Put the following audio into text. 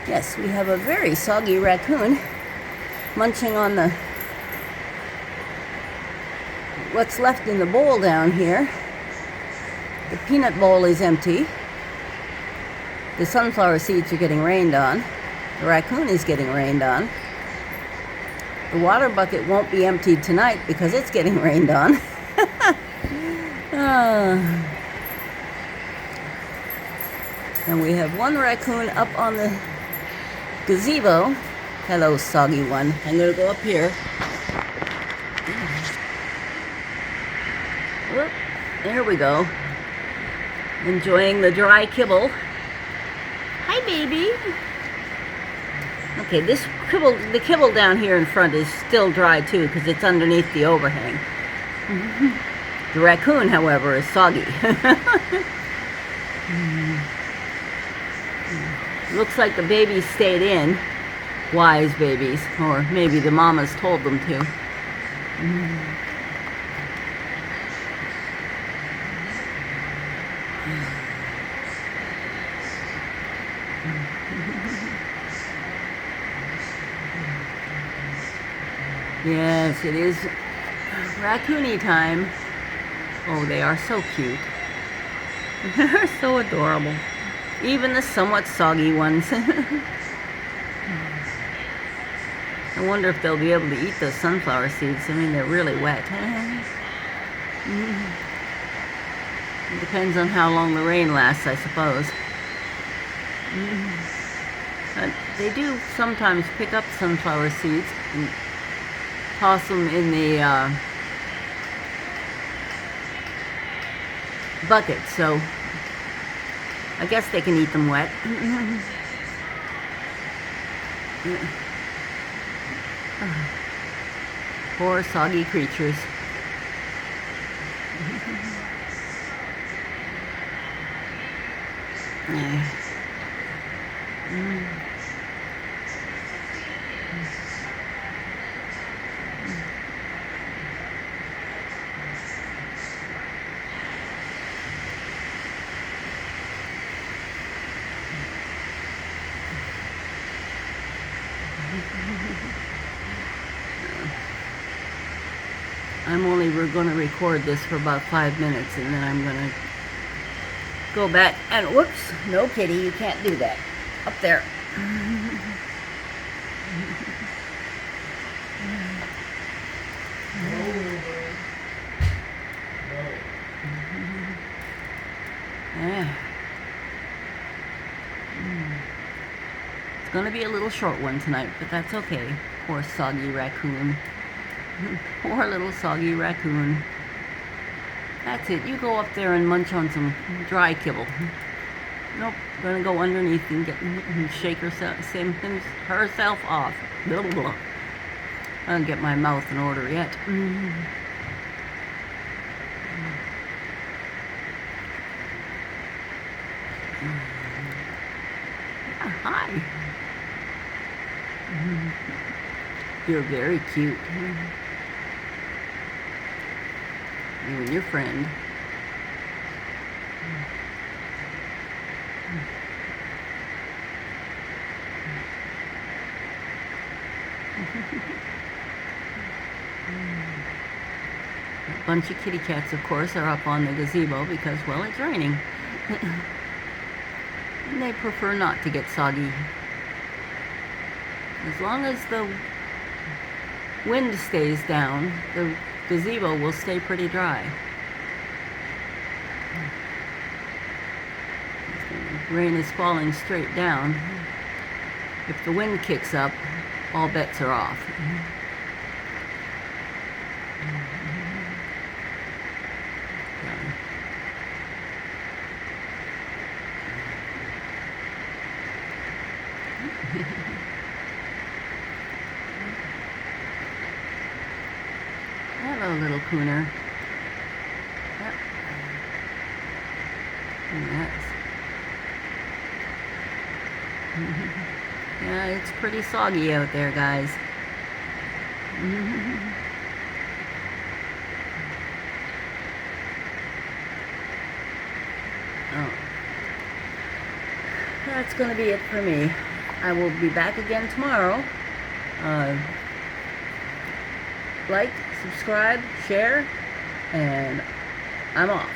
Yes, we have a very soggy raccoon munching on what's left in the bowl down here. The peanut bowl is empty. The sunflower seeds are getting rained on. The raccoon is getting rained on. The water bucket won't be emptied tonight because it's getting rained on. And we have one raccoon up on the gazebo. Hello, soggy one. I'm going to go up here. Whoop, there we go. Enjoying the dry kibble. Hi, baby. Okay, the kibble down here in front is still dry too because it's underneath the overhang. The raccoon, however, is soggy. Looks like the babies stayed in. Wise babies, or maybe the mamas told them to. Yes, it is raccoony time. Oh, they are so cute. They're so adorable. Even the somewhat soggy ones. I wonder if they'll be able to eat those sunflower seeds. I mean, they're really wet. It depends on how long the rain lasts, I suppose. But they do sometimes pick up sunflower seeds and toss them in the bucket, so I guess they can eat them wet. Poor soggy creatures. We're going to record this for about 5 minutes, and then I'm going to go back and, whoops, no kitty, you can't do that. Up there. It's going to be a little short one tonight, but that's okay. Poor soggy raccoon. Poor little soggy raccoon. That's it. You go up there and munch on some dry kibble. Nope. Gonna go underneath and shake herself off. Blah, blah, blah. I don't get my mouth in order yet. Hi. You're very cute. You and your friend. A bunch of kitty cats, of course, are up on the gazebo because, well, it's raining. And they prefer not to get soggy. As long as the wind stays down, the gazebo will stay pretty dry. The rain is falling straight down. If the wind kicks up, all bets are off. Hello, little cooner. Yep. Yes. Yeah, it's pretty soggy out there, guys. Oh. That's going to be it for me. I will be back again tomorrow. Like, subscribe, share, and I'm off.